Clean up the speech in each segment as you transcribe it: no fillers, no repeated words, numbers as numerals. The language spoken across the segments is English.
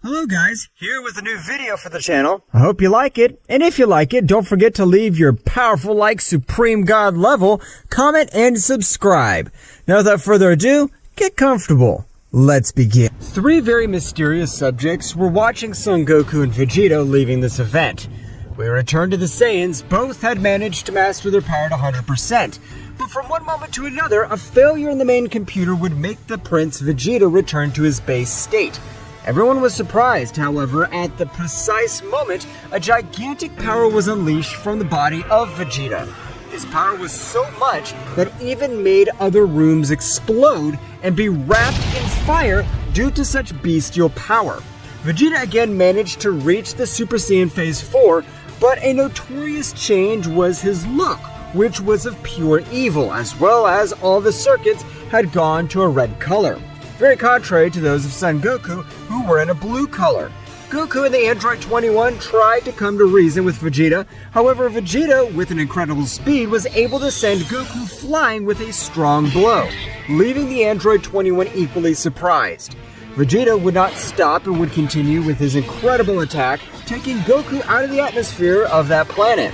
Hello guys, here with a new video for the channel. I hope you like it, and if you like it, don't forget to leave your powerful like Supreme God level, comment, and subscribe. Now without further ado, get comfortable. Let's begin. Three very mysterious subjects were watching Son Goku and Vegeta leaving this event. We returned to the Saiyans, both had managed to master their power to 100%. But from one moment to another, a failure in the main computer would make the Prince Vegeta return to his base state. Everyone was surprised, however, at the precise moment a gigantic power was unleashed from the body of Vegeta. His power was so much that it even made other rooms explode and be wrapped in fire due to such bestial power. Vegeta again managed to reach the Super Saiyan Phase 4, but a notorious change was his look, which was of pure evil, as well as all the circuits had gone to a red color. Very contrary to those of Son Goku, who were in a blue color. Goku and the Android 21 tried to come to reason with Vegeta, however Vegeta, with an incredible speed, was able to send Goku flying with a strong blow, leaving the Android 21 equally surprised. Vegeta would not stop and would continue with his incredible attack, taking Goku out of the atmosphere of that planet.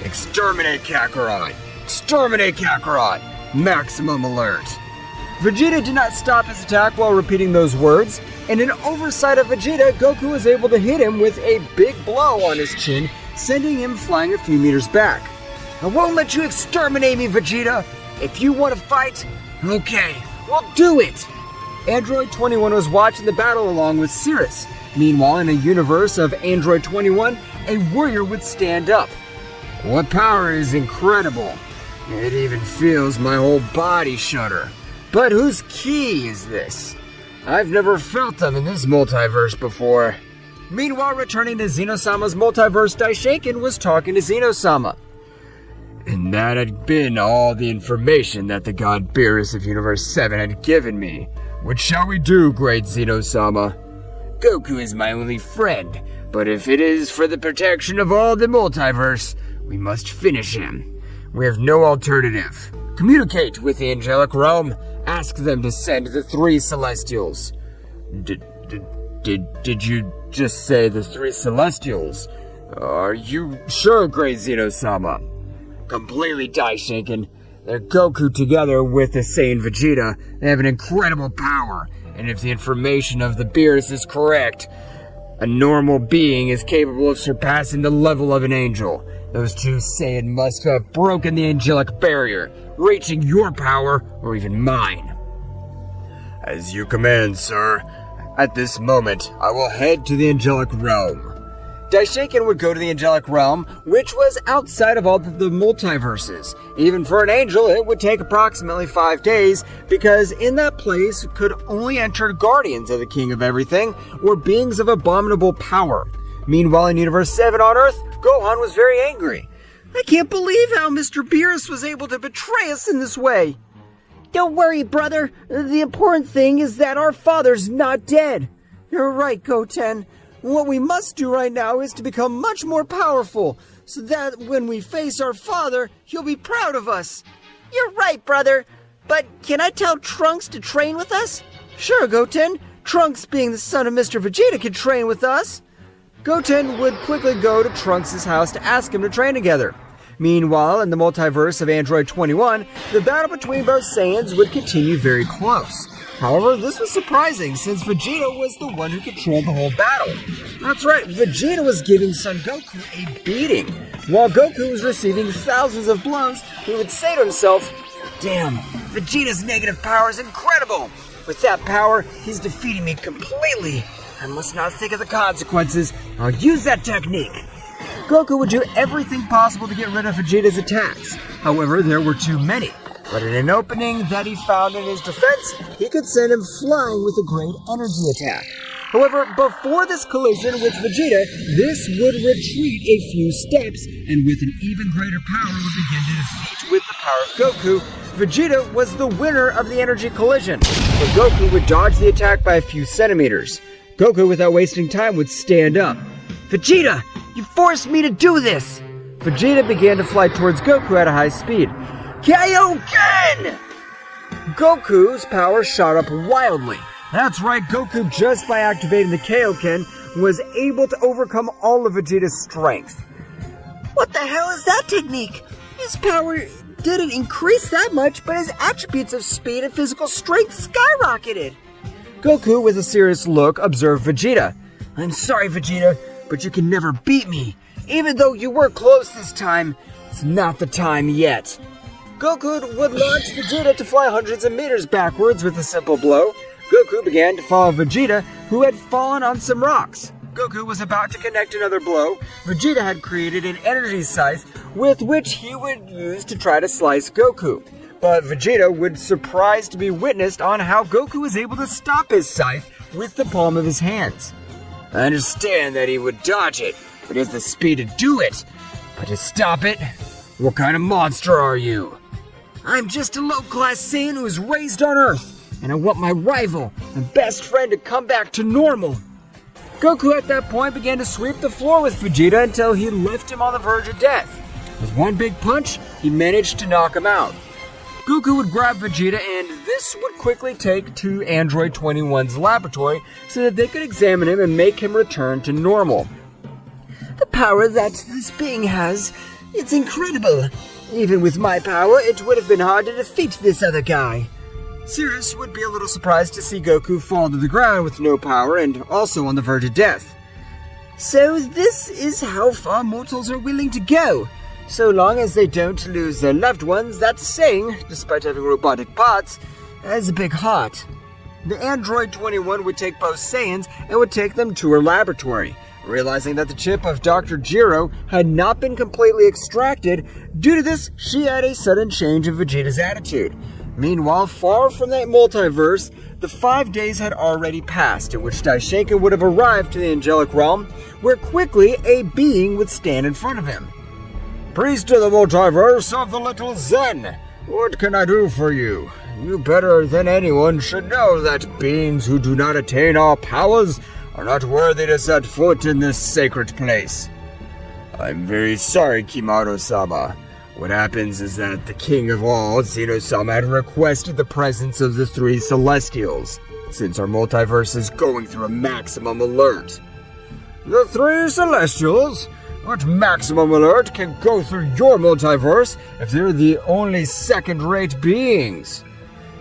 Exterminate Kakarot! Exterminate Kakarot! Maximum alert! Vegeta did not stop his attack while repeating those words, and in oversight of Vegeta, Goku was able to hit him with a big blow on his chin, sending him flying a few meters back. I won't let you exterminate me, Vegeta! If you want to fight, okay, we'll do it! Android 21 was watching the battle along with Cirrus. Meanwhile, in a universe of Android 21, a warrior would stand up. What power is incredible! It even feels my whole body shudder. But whose key is this? I've never felt them in this multiverse before. Meanwhile, returning to Zeno-sama's multiverse, Daishaken was talking to Zeno-sama. And that had been all the information that the god Beerus of Universe 7 had given me. What shall we do, great Zeno-sama? Goku is my only friend, but if it is for the protection of all the multiverse, we must finish him. We have no alternative. Communicate with the angelic realm. Ask them to send the three Celestials. Did you just say the three Celestials? Are you sure, great Zeno-sama? Completely Daishaken. They're Goku together with the Saiyan Vegeta. They have an incredible power. And if the information of the Beerus is correct, a normal being is capable of surpassing the level of an angel. Those two Saiyan must have broken the angelic barrier, reaching your power or even mine. As you command, sir. At this moment, I will head to the angelic realm. Daishaken would go to the angelic realm, which was outside of all the multiverses. Even for an angel, it would take approximately 5 days, because in that place could only enter guardians of the King of Everything, or beings of abominable power. Meanwhile, in Universe 7 on Earth, Gohan was very angry. I can't believe how Mr. Beerus was able to betray us in this way. Don't worry, brother. The important thing is that our father's not dead. You're right, Goten. What we must do right now is to become much more powerful, so that when we face our father, he'll be proud of us. You're right, brother. But can I tell Trunks to train with us? Sure, Goten. Trunks, being the son of Mr. Vegeta, can train with us. Goten would quickly go to Trunks' house to ask him to train together. Meanwhile, in the multiverse of Android 21, the battle between both Saiyans would continue very close. However, this was surprising, since Vegeta was the one who controlled the whole battle. That's right, Vegeta was giving Son Goku a beating. While Goku was receiving thousands of blows, he would say to himself, "Damn, Vegeta's negative power is incredible! With that power, he's defeating me completely. I must not think of the consequences. I'll use that technique." Goku would do everything possible to get rid of Vegeta's attacks. However, there were too many. But in an opening that he found in his defense, he could send him flying with a great energy attack. However, before this collision with Vegeta, this would retreat a few steps, and with an even greater power would begin to defeat with the power of Goku, Vegeta was the winner of the energy collision, but Goku would dodge the attack by a few centimeters. Goku, without wasting time, would stand up. "Vegeta, you forced me to do this!" Vegeta began to fly towards Goku at a high speed. Kaioken! Goku's power shot up wildly. That's right, Goku, just by activating the Kaioken, was able to overcome all of Vegeta's strength. What the hell is that technique? His power didn't increase that much, but his attributes of speed and physical strength skyrocketed. Goku, with a serious look, observed Vegeta. "I'm sorry, Vegeta, but you can never beat me. Even though you were close this time, it's not the time yet." Goku would launch Vegeta to fly hundreds of meters backwards with a simple blow. Goku began to follow Vegeta, who had fallen on some rocks. Goku was about to connect another blow. Vegeta had created an energy scythe with which he would use to try to slice Goku. But Vegeta would surprise to be witnessed on how Goku was able to stop his scythe with the palm of his hands. I understand that he would dodge it, but he has the speed to do it. But to stop it, what kind of monster are you? I'm just a low-class Saiyan who was raised on Earth, and I want my rival and best friend to come back to normal. Goku at that point began to sweep the floor with Vegeta until he left him on the verge of death. With one big punch, he managed to knock him out. Goku would grab Vegeta, and this would quickly take to Android 21's laboratory so that they could examine him and make him return to normal. The power that this being has, it's incredible. Even with my power, it would have been hard to defeat this other guy. Sirius would be a little surprised to see Goku fall to the ground with no power and also on the verge of death. So this is how far mortals are willing to go. So long as they don't lose their loved ones, that saying, despite having robotic parts, has a big heart. The Android 21 would take both Saiyans and would take them to her laboratory. Realizing that the chip of Dr. Jiro had not been completely extracted, due to this, she had a sudden change in Vegeta's attitude. Meanwhile, far from that multiverse, the 5 days had already passed, in which Daishinkan would have arrived to the angelic realm, where quickly a being would stand in front of him. "Priest of the multiverse of the little Zen, what can I do for you? You better than anyone should know that beings who do not attain our powers are not worthy to set foot in this sacred place." "I'm very sorry, Kimaro-sama. What happens is that the king of all, Zeno-sama, had requested the presence of the three Celestials, since our multiverse is going through a maximum alert." "The three Celestials? What maximum alert can go through your multiverse if they're the only second-rate beings?"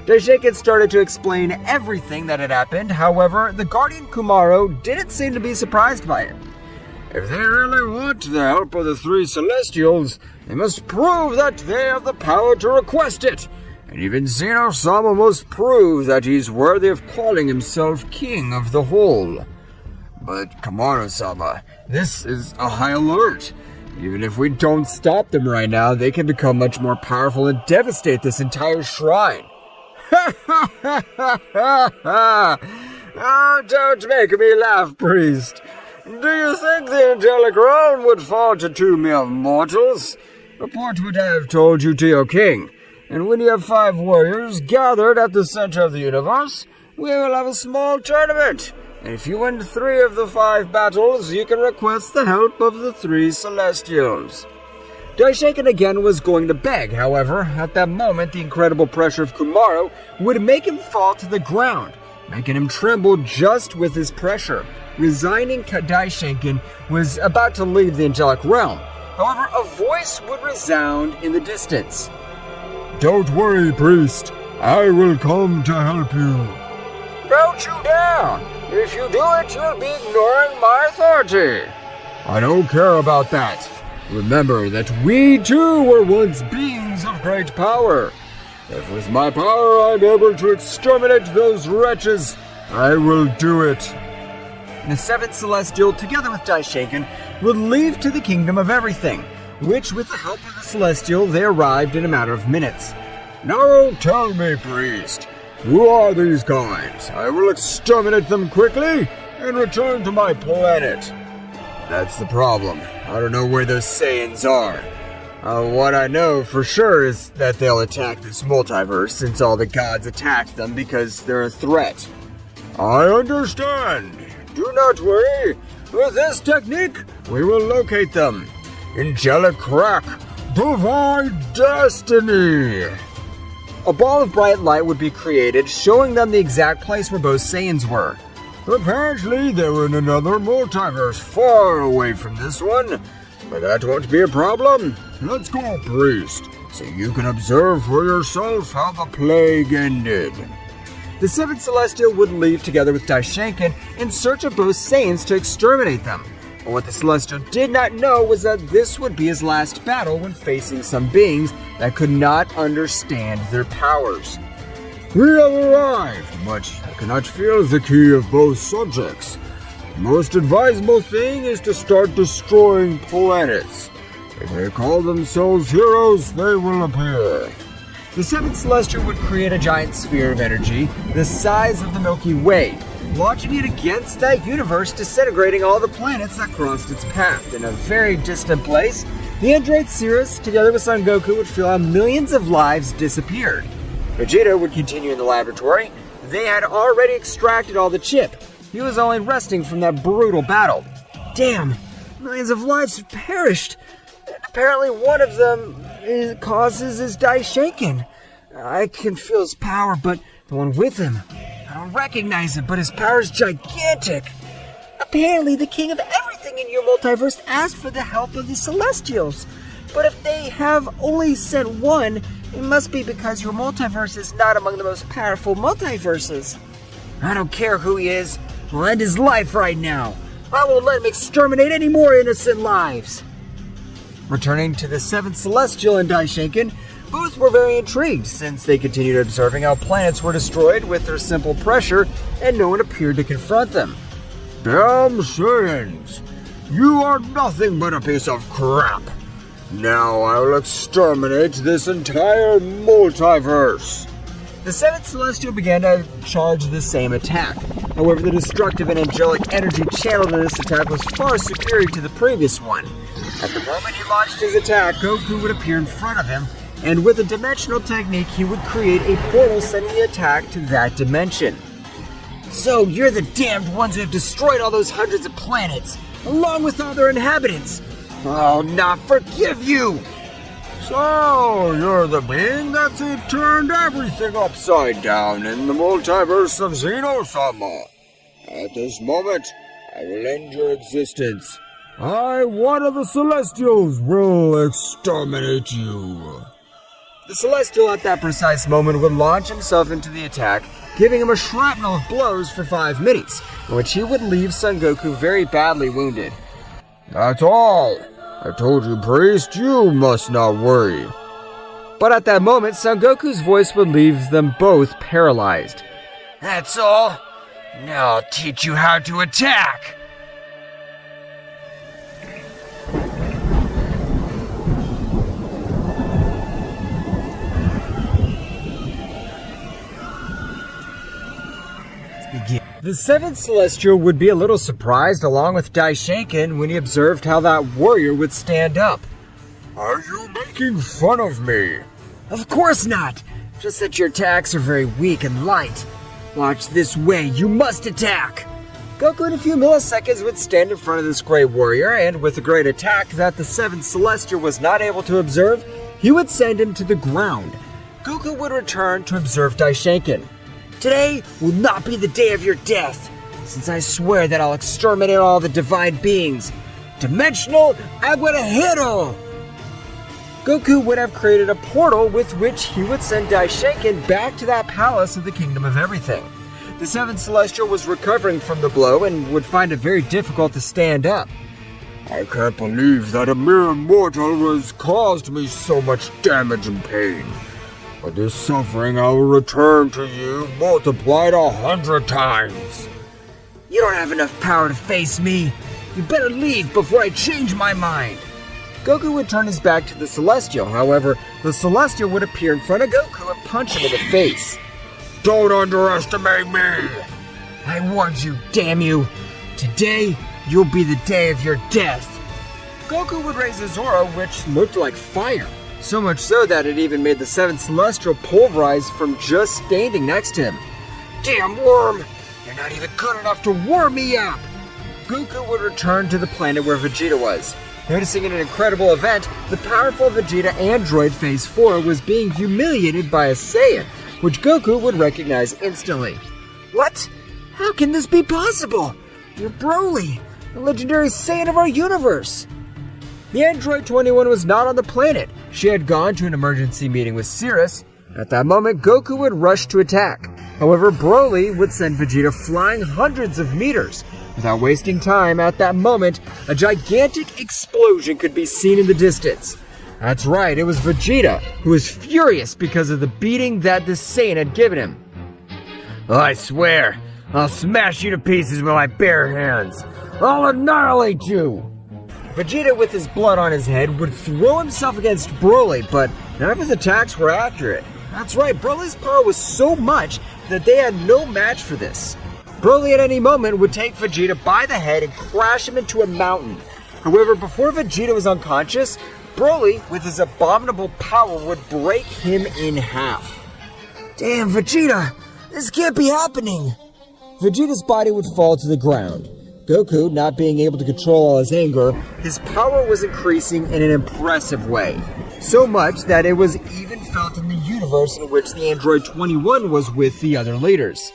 Daishinkan started to explain everything that had happened. However, the Guardian Kumaro didn't seem to be surprised by it. "If they really want the help of the three Celestials, they must prove that they have the power to request it. And even Zeno-sama must prove that he's worthy of calling himself king of the whole." "But Kumaro-sama, this is a high alert. Even if we don't stop them right now, they can become much more powerful and devastate this entire shrine." "Oh, don't make me laugh, priest. Do you think the angelic realm would fall to two mere mortals? Report what I have told you to your king, and when you have 5 warriors gathered at the center of the universe, we will have a small tournament. And if you win 3 of the 5 battles, you can request the help of the 3 Celestials." Daishinkan again was going to beg. However, at that moment, the incredible pressure of Kumaro would make him fall to the ground, making him tremble just with his pressure. Resigning, Daishinkan was about to leave the angelic realm. However, a voice would resound in the distance. "Don't worry, priest. I will come to help you." "Don't you dare! If you do it, you'll be ignoring my authority." "I don't care about that. Remember that we too were once beings of great power. If with my power I'm able to exterminate those wretches, I will do it." The 7th Celestial, together with Daishinkan, would leave to the Kingdom of Everything, which, with the help of the Celestial, they arrived in a matter of minutes. "Now tell me, priest, who are these guys? I will exterminate them quickly and return to my planet." "That's the problem. I don't know where those Saiyans are." What I know for sure is that they'll attack this multiverse since all the gods attacked them because they're a threat. I understand. Do not worry. With this technique, we will locate them. Angelic crack. Divine destiny. A ball of bright light would be created, showing them the exact place where both Saiyans were. Apparently, they were in another multiverse far away from this one. But that won't be a problem. Let's go, priest, so you can observe for yourself how the plague ended. The Seventh Celestial would leave together with Daishinkan in search of both Saiyans to exterminate them. But what the Celestial did not know was that this would be his last battle when facing some beings that could not understand their powers. We have arrived, but I cannot feel the key of both subjects. The most advisable thing is to start destroying planets. If they call themselves heroes, they will appear. The Seventh Celestial would create a giant sphere of energy the size of the Milky Way, launching it against that universe, disintegrating all the planets that crossed its path. In a very distant place, the android Cirrus, together with Son Goku, would feel how millions of lives disappeared. Vegeta would continue in the laboratory. They had already extracted all the chip. He was only resting from that brutal battle. Damn, millions of lives have perished. Apparently one of them causes is Daishinkan. I can feel his power, but the one with him, I don't recognize it, but his power is gigantic. Apparently the king of everything in your multiverse asked for the help of the Celestials. But if they have only sent one, it must be because your multiverse is not among the most powerful multiverses. I don't care who he is. We'll end his life right now. I won't let him exterminate any more innocent lives. Returning to the Seventh Celestial and Daishinkan, both were very intrigued since they continued observing how planets were destroyed with their simple pressure and no one appeared to confront them. Damn Saiyans! You are nothing but a piece of crap! Now I will exterminate this entire multiverse! The Seventh Celestial began to charge the same attack. However, the destructive and angelic energy channeled in this attack was far superior to the previous one. At the moment he launched his attack, Goku would appear in front of him, and with a dimensional technique, he would create a portal sending the attack to that dimension. So, you're the damned ones who have destroyed all those hundreds of planets, along with all their inhabitants. I'll not forgive you! So, you're the being that's turned everything upside down in the multiverse of Zeno-sama. At this moment, I will end your existence. I, one of the Celestials, will exterminate you. The Celestial at that precise moment would launch himself into the attack, giving him a shrapnel of blows for 5 minutes, in which he would leave Son Goku very badly wounded. That's all. I told you, priest, you must not worry. But at that moment, Son Goku's voice would leave them both paralyzed. That's all? Now I'll teach you how to attack! The Seventh Celestial would be a little surprised, along with Daishinkan, when he observed how that warrior would stand up. Are you making fun of me? Of course not! Just that your attacks are very weak and light. Watch this way, you must attack! Goku in a few milliseconds would stand in front of this great warrior, and with a great attack that the Seventh Celestial was not able to observe, he would send him to the ground. Goku would return to observe Daishinkan. Today will not be the day of your death, since I swear that I'll exterminate all the divine beings. Dimensional Aguadajero! Goku would have created a portal with which he would send Daishinkan back to that palace of the Kingdom of Everything. The Seventh Celestial was recovering from the blow and would find it very difficult to stand up. I can't believe that a mere mortal has caused me so much damage and pain. But this suffering I will return to you multiplied 100 times. You don't have enough power to face me. You better leave before I change my mind. Goku would turn his back to the Celestial. However, the Celestial would appear in front of Goku and punch him in the face. Don't underestimate me. I warned you, damn you. Today, you'll be the day of your death. Goku would raise his aura, which looked like fire. So much so that it even made the 7th Celestial pulverize from just standing next to him. Damn worm! You're not even good enough to warm me up! Goku would return to the planet where Vegeta was. Noticing in an incredible event, the powerful Vegeta android Phase 4 was being humiliated by a Saiyan, which Goku would recognize instantly. What? How can this be possible? You're Broly, the legendary Saiyan of our universe. The Android 21 was not on the planet. She had gone to an emergency meeting with Cirrus. At that moment, Goku would rush to attack. However, Broly would send Vegeta flying hundreds of meters. Without wasting time, at that moment, a gigantic explosion could be seen in the distance. That's right, it was Vegeta, who was furious because of the beating that this Saiyan had given him. I swear, I'll smash you to pieces with my bare hands. I'll annihilate you! Vegeta, with his blood on his head, would throw himself against Broly, but none of his attacks were accurate. That's right, Broly's power was so much that they had no match for this. Broly at any moment would take Vegeta by the head and crash him into a mountain. However, before Vegeta was unconscious, Broly, with his abominable power, would break him in half. Damn, Vegeta! This can't be happening! Vegeta's body would fall to the ground. Goku, not being able to control all his anger, his power was increasing in an impressive way. So much that it was even felt in the universe in which the Android 21 was with the other leaders.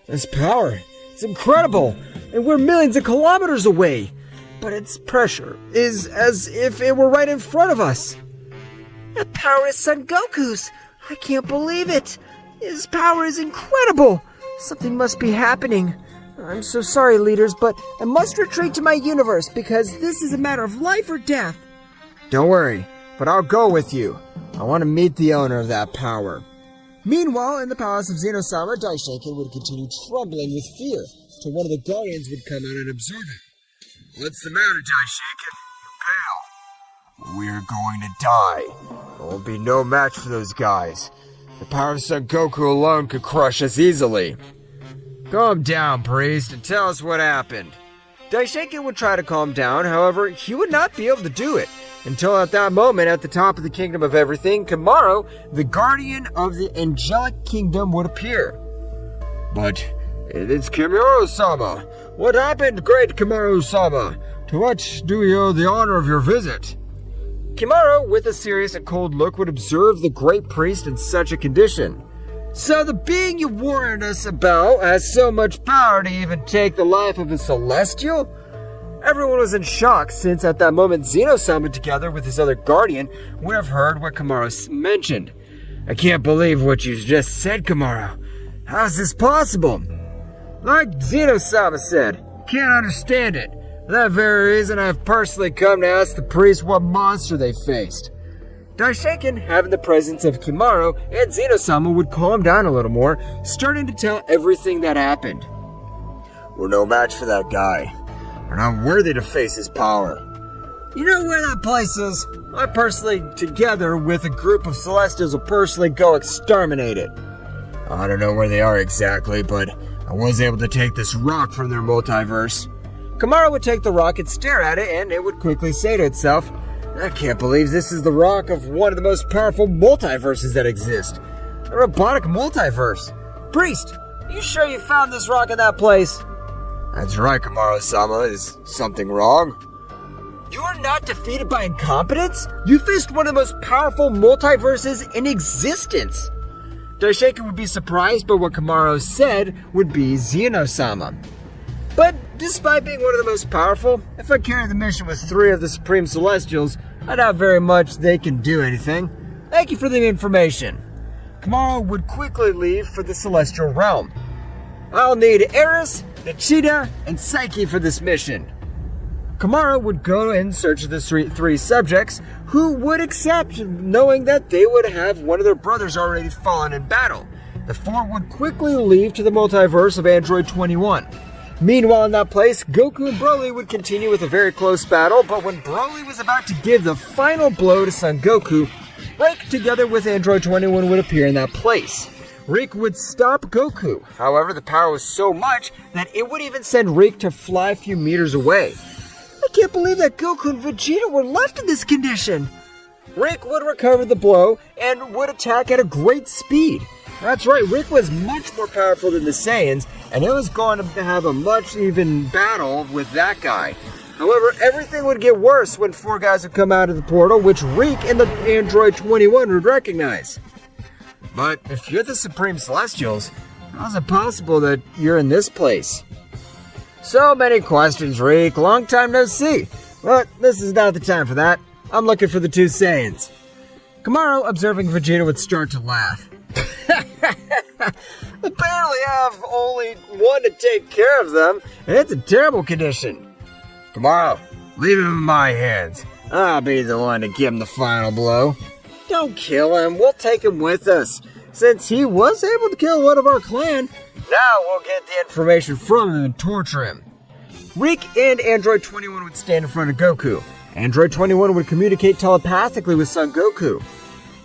This power is incredible, and we're millions of kilometers away. But its pressure is as if it were right in front of us. That power is Son Goku's. I can't believe it. His power is incredible. Something must be happening. I'm so sorry, leaders, but I must retreat to my universe because this is a matter of life or death. Don't worry, but I'll go with you. I want to meet the owner of that power. Meanwhile, in the palace of Zeno-sama, Daishoken would continue trembling with fear till one of the guardians would come out and observe him. What's the matter, Daishoken? You're pale. We're going to die. There will be no match for those guys. The power of Son Goku alone could crush us easily. Calm down, priest, and tell us what happened. Daishoken would try to calm down, however, he would not be able to do it. Until at that moment, at the top of the Kingdom of Everything, Kimaro, the guardian of the Angelic Kingdom, would appear. But it's Kimaro-sama. What happened, great Kimaro-sama? To what do we owe the honor of your visit? Kimaro, with a serious and cold look, would observe the great priest in such a condition. So the being you warned us about has so much power to even take the life of a celestial? Everyone was in shock since at that moment Zeno-sama, together with his other guardian, would have heard what Kimaro mentioned. I can't believe what you just said, Kimaro. How is this possible? Like Zeno-sama said, can't understand it. For that very reason, I have personally come to ask the priest what monster they faced. Daishoken, having the presence of Kimaro and Zeno-sama, would calm down a little more, starting to tell everything that happened. We're no match for that guy. We're not worthy to face his power. You know where that place is? I personally, together with a group of Celestials, will personally go exterminate it. I don't know where they are exactly, but I was able to take this rock from their multiverse. Kimaro would take the rock and stare at it, and it would quickly say to itself, I can't believe this is the rock of one of the most powerful multiverses that exist. A robotic multiverse. Priest, are you sure you found this rock in that place? That's right, Kimaro-sama. Is something wrong? You are not defeated by incompetence? You faced one of the most powerful multiverses in existence. Daishoken would be surprised by what Kimaro said would be Zeno-sama. But despite being one of the most powerful, if I carry the mission with 3 of the Supreme Celestials, I doubt very much they can do anything. Thank you for the information. Kimaro would quickly leave for the Celestial Realm. I'll need Eris, Nichita, and Psyche for this mission. Kimaro would go in search of the 3 subjects who would accept, knowing that they would have one of their brothers already fallen in battle. The 4 would quickly leave to the multiverse of Android 21. Meanwhile, in that place, Goku and Broly would continue with a very close battle, but when Broly was about to give the final blow to Son Goku, Rick, together with Android 21, would appear in that place. Rick would stop Goku. However, the power was so much that it would even send Rick to fly a few meters away. I can't believe that Goku and Vegeta were left in this condition. Rick would recover the blow and would attack at a great speed. That's right, Rick was much more powerful than the Saiyans, and it was going to have a much even battle with that guy. However, everything would get worse when four guys would come out of the portal, which Rick and the Android 21 would recognize. But if you're the Supreme Celestials, how is it possible that you're in this place? So many questions, Rick. Long time no see. But this is not the time for that. I'm looking for the two Saiyans. Kamaru, observing Vegeta, would start to laugh. Apparently I have only one to take care of them, and it's a terrible condition. Kamaru, leave him in my hands. I'll be the one to give him the final blow. Don't kill him, we'll take him with us. Since he was able to kill one of our clan, now we'll get the information from him and torture him. Rick and Android 21 would stand in front of Goku. Android 21 would communicate telepathically with Son Goku.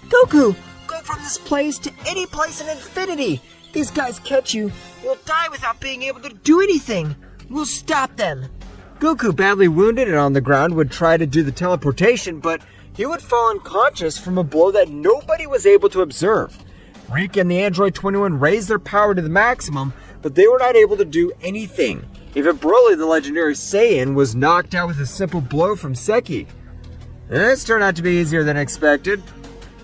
Goku, go from this place to any place in infinity. These guys catch you, you'll die without being able to do anything. We'll stop them. Goku, badly wounded and on the ground, would try to do the teleportation, but he would fall unconscious from a blow that nobody was able to observe. Rick and the Android 21 raised their power to the maximum, but they were not able to do anything. Even Broly, the legendary Saiyan, was knocked out with a simple blow from Seki. This turned out to be easier than expected.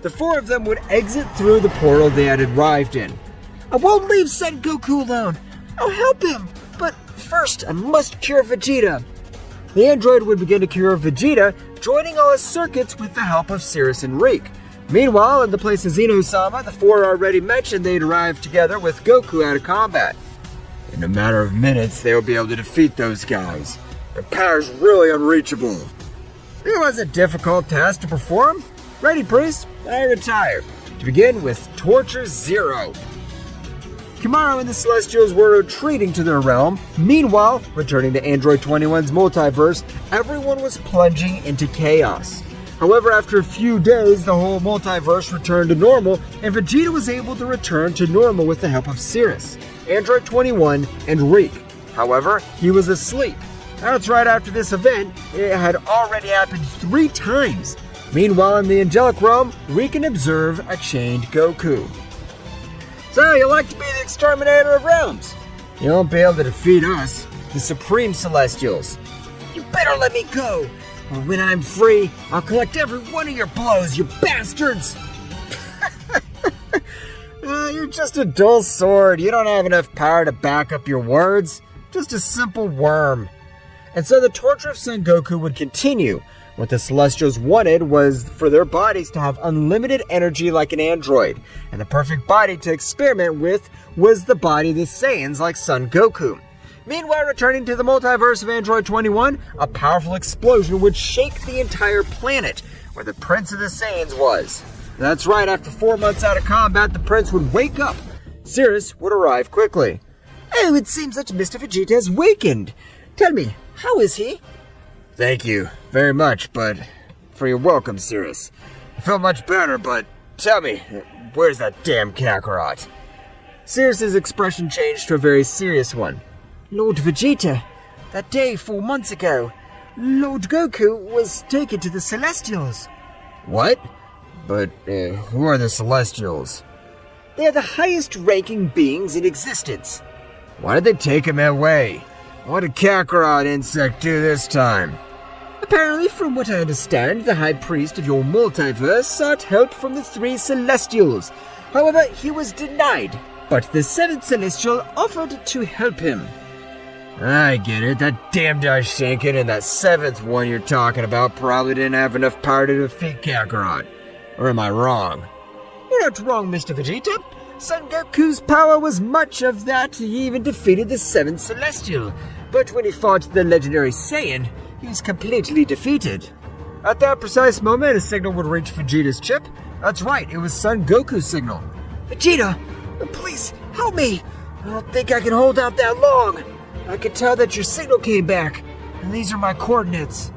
The four of them would exit through the portal they had arrived in. I won't leave Son Goku alone. I'll help him. But first, I must cure Vegeta. The android would begin to cure Vegeta, joining all his circuits with the help of Cirrus and Rick. Meanwhile, in the place of Zeno-sama, the four already mentioned they'd arrived together with Goku out of combat. In a matter of minutes, they would be able to defeat those guys. Their power's really unreachable. It was a difficult task to perform. Ready, priest? I retire. To begin with Torture Zero. Kamaru and the Celestials were retreating to their realm. Meanwhile, returning to Android 21's multiverse, everyone was plunging into chaos. However, after a few days, the whole multiverse returned to normal, and Vegeta was able to return to normal with the help of Cirrus, Android 21, and Rick. However, he was asleep. That's right, after this event, it had already happened 3 times. Meanwhile, in the angelic realm, Rick can observe a chained Goku. So, you like to be the exterminator of realms? You won't be able to defeat us, the Supreme Celestials. You better let me go, or when I'm free, I'll collect every one of your blows, you bastards! You're just a dull sword. You don't have enough power to back up your words. Just a simple worm. And so the torture of Son Goku would continue. What the Celestials wanted was for their bodies to have unlimited energy like an android. And the perfect body to experiment with was the body of the Saiyans like Son Goku. Meanwhile, returning to the multiverse of Android 21, a powerful explosion would shake the entire planet, where the Prince of the Saiyans was. That's right, after 4 months out of combat, the Prince would wake up. Cirrus would arrive quickly. Oh, it seems that Mr. Vegeta has wakened. Tell me, how is he? Thank you very much, but for your welcome, Cirrus. I feel much better, but tell me, where's that damn Kakarot? Cirrus's expression changed to a very serious one. Lord Vegeta, that day 4 months ago, Lord Goku was taken to the Celestials. What? But who are the Celestials? They are the highest-ranking beings in existence. Why did they take him away? What did Kakarot insect do this time? Apparently, from what I understand, the High Priest of your multiverse sought help from the 3 Celestials. However, he was denied, but the 7th Celestial offered to help him. I get it. That damned Daishinkan and that 7th one you're talking about probably didn't have enough power to defeat Kakarot. Or am I wrong? You're not wrong, Mr. Vegeta. Son Goku's power was much of that. He even defeated the 7th Celestial. But when he fought the legendary Saiyan, he was completely defeated. At that precise moment, a signal would reach Vegeta's chip. That's right, it was Son Goku's signal. Vegeta, please help me. I don't think I can hold out that long. I could tell that your signal came back, and these are my coordinates.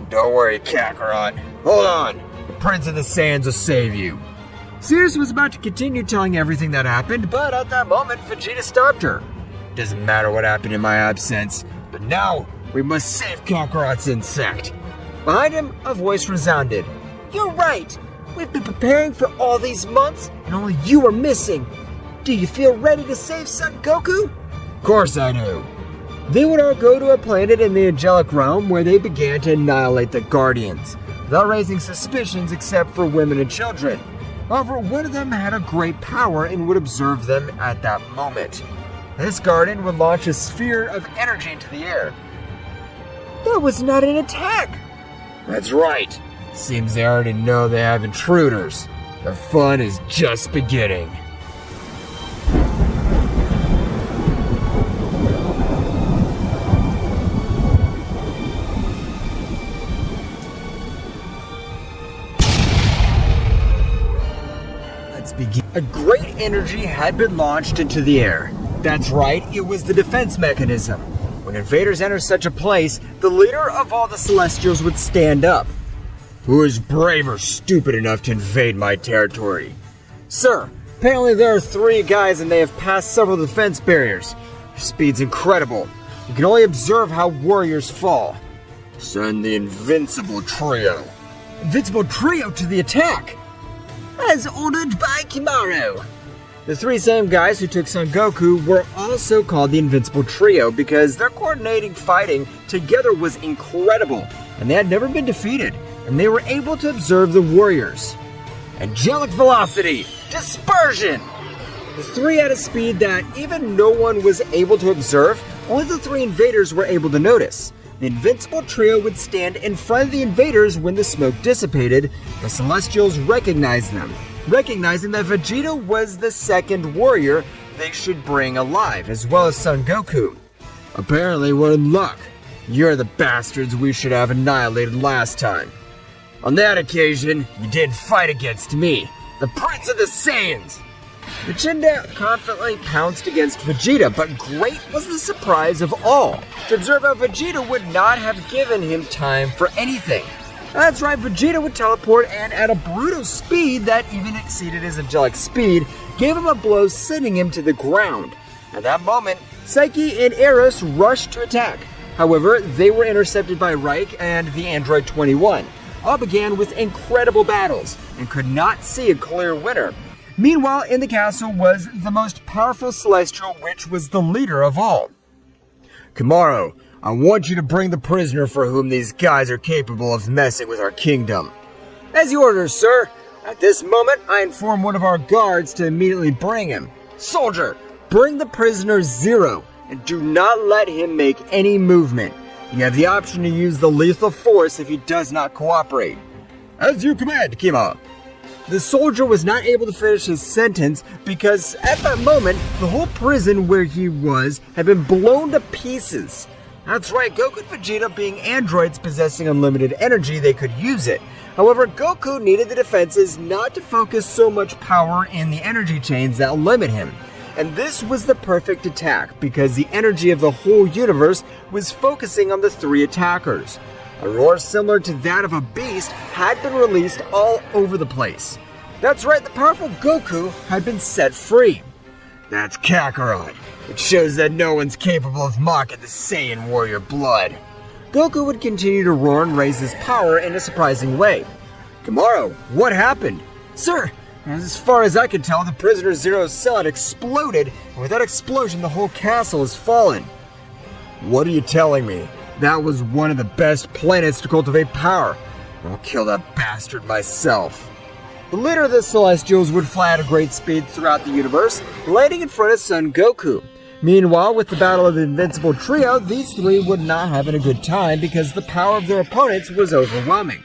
Don't worry, Kakarot. Hold on. The Prince of the Saiyans will save you. Cirrus was about to continue telling everything that happened, but at that moment, Vegeta stopped her. Doesn't matter what happened in my absence, but now We must save Kakarot's insect. Behind him, a voice resounded. You're right. We've been preparing for all these months, and only you are missing. Do you feel ready to save Son Goku? Of course I do. They would all go to a planet in the angelic realm where they began to annihilate the Guardians, without raising suspicions except for women and children. However, one of them had a great power and would observe them at that moment. This Guardian would launch a sphere of energy into the air. That was not an attack! That's right. Seems they already know they have intruders. The fun is just beginning. Let's begin. A great energy had been launched into the air. That's right, it was the defense mechanism. When invaders enter such a place, the leader of all the Celestials would stand up. Who is brave or stupid enough to invade my territory? Sir, apparently there are 3 guys and they have passed several defense barriers. Their speed's incredible. You can only observe how warriors fall. Send the Invincible Trio. Invincible Trio to the attack! As ordered by Kimaro. The 3 same guys who took Son Goku were also called the Invincible Trio because their coordinating fighting together was incredible, and they had never been defeated, and they were able to observe the warriors. Angelic Velocity! Dispersion! The 3 had a speed that even no one was able to observe, only the 3 invaders were able to notice. The Invincible Trio would stand in front of the invaders when the smoke dissipated. The Celestials recognized them, recognizing that Vegeta was the 2nd warrior they should bring alive, as well as Son Goku. Apparently we're in luck. You're the bastards we should have annihilated last time. On that occasion, you did fight against me, the Prince of the Saiyans. Vegeta confidently pounced against Vegeta, but great was the surprise of all to observe how Vegeta would not have given him time for anything. That's right, Vegeta would teleport, and at a brutal speed that even exceeded his angelic speed, gave him a blow, sending him to the ground. At that moment, Psyche and Eris rushed to attack. However, they were intercepted by Reich and the Android 21. All began with incredible battles, and could not see a clear winner. Meanwhile, in the castle was the most powerful Celestial, which was the leader of all. Kimaro, I want you to bring the prisoner for whom these guys are capable of messing with our kingdom. As you order, sir. At this moment, I inform one of our guards to immediately bring him. Soldier, bring the prisoner Zero, and do not let him make any movement. You have the option to use the lethal force if he does not cooperate. As you command, Kima. The soldier was not able to finish his sentence because at that moment, the whole prison where he was had been blown to pieces. That's right, Goku and Vegeta being androids possessing unlimited energy, they could use it. However, Goku needed the defenses not to focus so much power in the energy chains that limit him. And this was the perfect attack because the energy of the whole universe was focusing on the 3 attackers. A roar similar to that of a beast had been released all over the place. That's right, the powerful Goku had been set free. That's Kakarot. It shows that no one's capable of mocking the Saiyan warrior blood. Goku would continue to roar and raise his power in a surprising way. Kimaro, what happened? Sir, as far as I can tell, the prisoner Zero's cell had exploded, and with that explosion the whole castle has fallen. What are you telling me? That was one of the best planets to cultivate power. I'll kill that bastard myself. The leader of the Celestials would fly at a great speed throughout the universe, landing in front of Son Goku. Meanwhile, with the battle of the Invincible Trio, these 3 would not have a good time because the power of their opponents was overwhelming.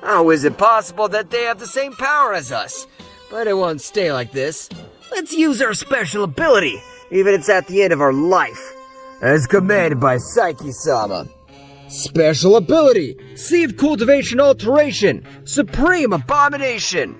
How is it possible that they have the same power as us? But it won't stay like this. Let's use our special ability, even if it's at the end of our life. As commanded by Psyche-sama. Special ability, Sieve Cultivation Alteration, Supreme Abomination.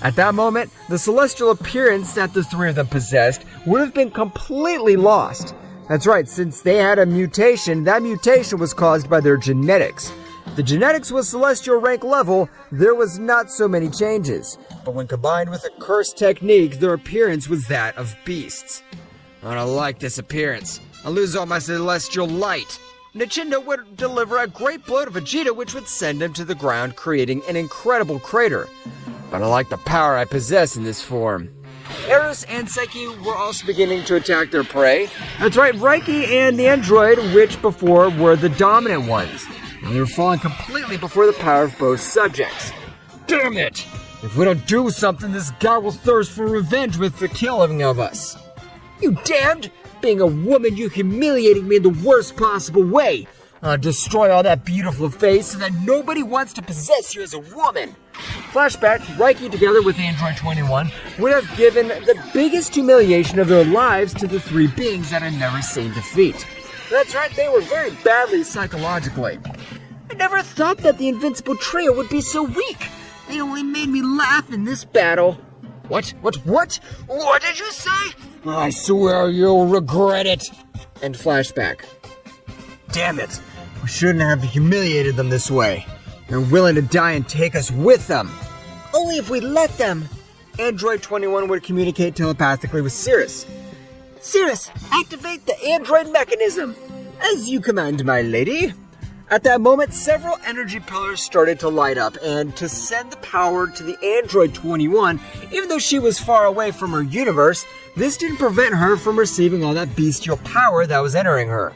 At that moment, the celestial appearance that the 3 of them possessed would have been completely lost. That's right, since they had a mutation, that mutation was caused by their genetics. The genetics was celestial rank level, there was not so many changes. But when combined with a curse technique, their appearance was that of beasts. I don't like this appearance. I lose all my celestial light. Nintendo would deliver a great blow to Vegeta, which would send him to the ground, creating an incredible crater. But I like the power I possess in this form. Eris and Psyche were also beginning to attack their prey. That's right, Reiki and the android, which before were the dominant ones. And they were falling completely before the power of both subjects. Damn it! If we don't do something, this guy will thirst for revenge with the killing of us. You damned! Being a woman, you humiliating me in the worst possible way. Destroy all that beautiful face so that nobody wants to possess you as a woman. Flashback, Reiki together with Android 21 would have given the biggest humiliation of their lives to the three beings that had never seen defeat. That's right, they were very badly psychologically. I never thought that the invincible trio would be so weak. They only made me laugh in this battle. What? What did you say? I swear you'll regret it. And flashback. Damn it. We shouldn't have humiliated them this way. They're willing to die and take us with them. Only if we let them. Android 21 would communicate telepathically with Cirrus. Cirrus, activate the android mechanism. As you command, my lady. At that moment, several energy pillars started to light up, and to send the power to the Android 21, even though she was far away from her universe, this didn't prevent her from receiving all that bestial power that was entering her.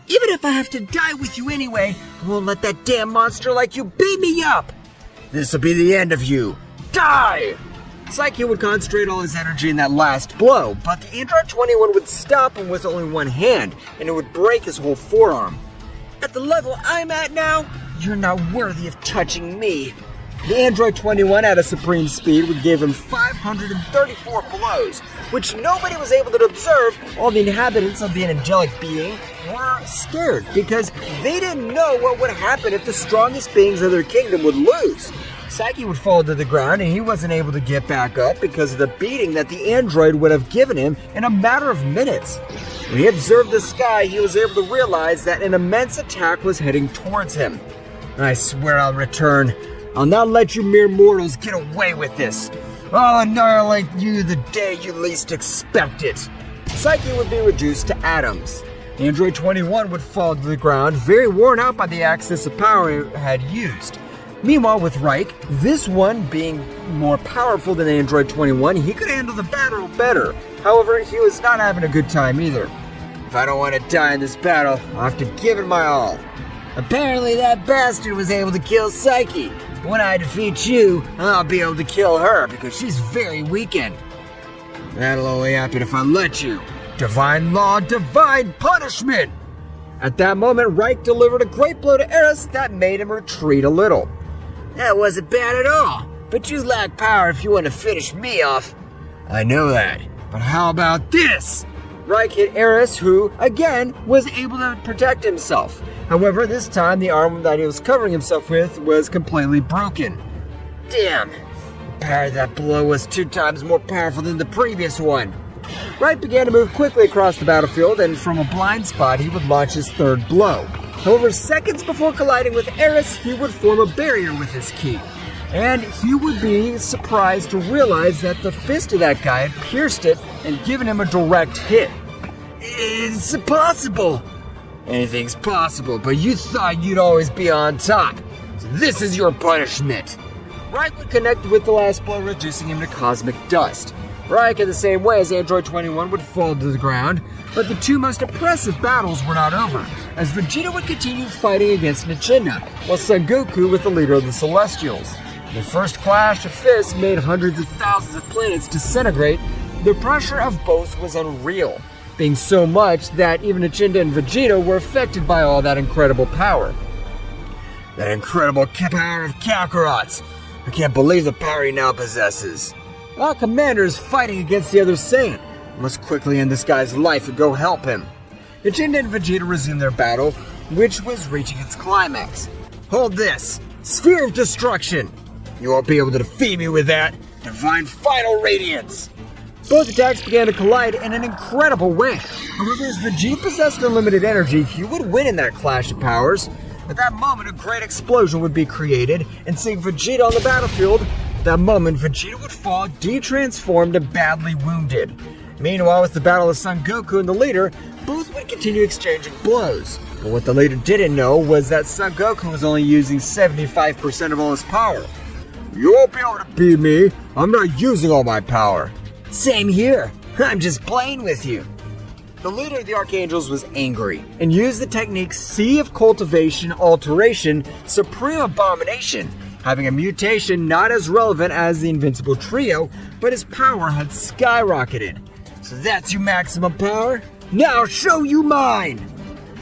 Even if I have to die with you anyway, I won't let that damn monster like you beat me up. This'll be the end of you. Die! Psyche would concentrate all his energy in that last blow, but the Android 21 would stop him with only one hand, and it would break his whole forearm. At the level I'm at now, you're not worthy of touching me. The Android 21 at a supreme speed would give him 534 blows, which nobody was able to observe. All the inhabitants of the angelic being were scared because they didn't know what would happen if the strongest beings of their kingdom would lose. Psyche would fall to the ground and he wasn't able to get back up because of the beating that the android would have given him in a matter of minutes. When he observed the sky, he was able to realize that an immense attack was heading towards him. I swear I'll return. I'll not let you mere mortals get away with this. I'll annihilate you the day you least expect it. Psyche would be reduced to atoms. Android 21 would fall to the ground, very worn out by the axis of power it had used. Meanwhile, with Reich, this one being more powerful than Android 21, he could handle the battle better. However, he was not having a good time either. If I don't want to die in this battle, I'll have to give it my all. Apparently that bastard was able to kill Psyche. When I defeat you, I'll be able to kill her because she's very weakened. That'll only happen if I let you. Divine law, divine punishment! At that moment, Reich delivered a great blow to Eris that made him retreat a little. That wasn't bad at all, but you lack power if you want to finish me off. I know that, but how about this? Reich hit Eris, who, again, was able to protect himself. However, this time the arm that he was covering himself with was completely broken. Damn, the power of that blow was 2 times more powerful than the previous one. Reich began to move quickly across the battlefield, and from a blind spot he would launch his 3rd blow. However, seconds before colliding with Eris, he would form a barrier with his ki. And he would be surprised to realize that the fist of that guy had pierced it and given him a direct hit. It's impossible! Anything's possible, but you thought you'd always be on top. So this is your punishment. Reich would connect with the last blow, reducing him to cosmic dust. Reich, in the same way as Android 21, would fall to the ground, but the 2 most impressive battles were not over, as Vegeta would continue fighting against Nintendo, while Son Goku with the leader of the Celestials. The first clash of fists made hundreds of thousands of planets disintegrate. The pressure of both was unreal, being so much that even Nintendo and Vegeta were affected by all that incredible power. That incredible power of Kakarot's! I can't believe the power he now possesses. Our commander is fighting against the other Saiyan. I must quickly end this guy's life and go help him. Nintendo and Vegeta resumed their battle, which was reaching its climax. Hold this! Sphere of Destruction! You won't be able to defeat me with that! Divine Final Radiance! Both attacks began to collide in an incredible way. However, as Vegeta possessed unlimited energy, he would win in that clash of powers. At that moment, a great explosion would be created, and seeing Vegeta on the battlefield, at that moment, Vegeta would fall, de-transformed and badly wounded. Meanwhile, with the battle of Son Goku and the leader, both would continue exchanging blows. But what the leader didn't know was that Son Goku was only using 75% of all his power. You won't be able to beat me. I'm not using all my power. Same here. I'm just playing with you. The leader of the Archangels was angry and used the technique Sea of Cultivation Alteration Supreme Abomination, having a mutation not as relevant as the Invincible Trio, but his power had skyrocketed. So that's your maximum power? Now I'll show you mine!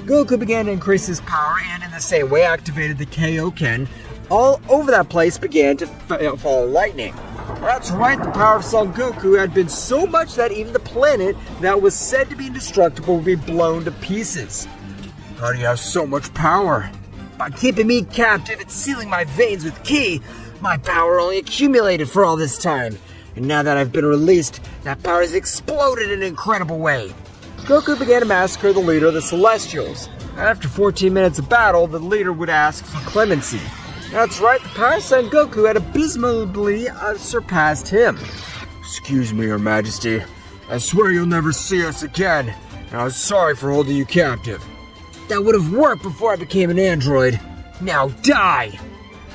Goku began to increase his power and in the same way activated the Kaioken. All over that place began to fall lightning. That's right, the power of Son Goku had been so much that even the planet that was said to be indestructible would be blown to pieces. How do you have so much power? By keeping me captive and sealing my veins with ki, my power only accumulated for all this time. And now that I've been released, that power has exploded in an incredible way. Goku began to massacre the leader of the Celestials. After 14 minutes of battle, the leader would ask for clemency. That's right, the power of Son Goku had abysmally surpassed him. Excuse me, Your Majesty. I swear you'll never see us again. And I'm sorry for holding you captive. That would have worked before I became an android. Now die!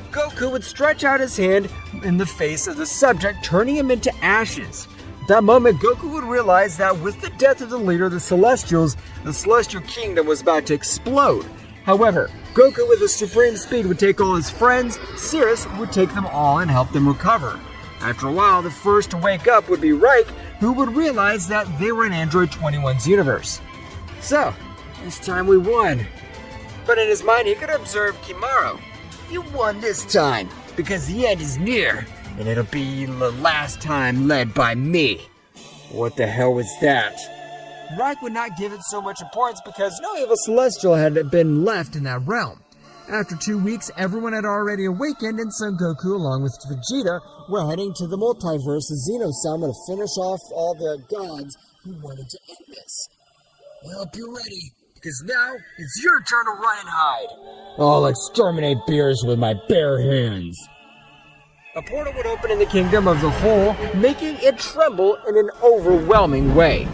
Goku would stretch out his hand in the face of the subject, turning him into ashes. At that moment, Goku would realize that with the death of the leader of the Celestials, the Celestial Kingdom was about to explode. However, Goku with his supreme speed would take all his friends, Cirrus would take them all and help them recover. After a while, the first to wake up would be Reich, who would realize that they were in Android 21's universe. So, this time we won. But in his mind, he could observe Kimaro. You won this time, because the end is near, and it'll be the last time led by me. What the hell was that? Reich would not give it so much importance because no evil Celestial had been left in that realm. After 2 weeks, everyone had already awakened, and Son Goku, along with Vegeta, were heading to the multiverse of Zeno-sama to finish off all the gods who wanted to end this. I hope you're ready, because now it's your turn to run and hide. I'll exterminate beerus with my bare hands. A portal would open in the kingdom of the whole, making it tremble in an overwhelming way.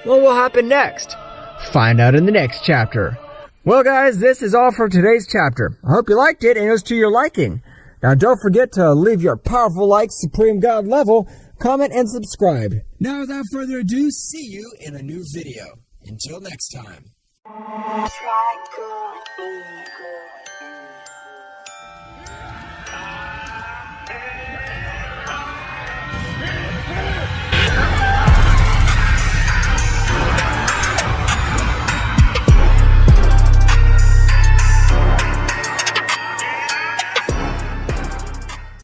What will happen next? Find out in the next chapter. Well guys, this is all for today's chapter. I hope you liked it and it was to your liking. Now don't forget to leave your powerful like Supreme God level, comment and subscribe. Now without further ado, see you in a new video. Until next time.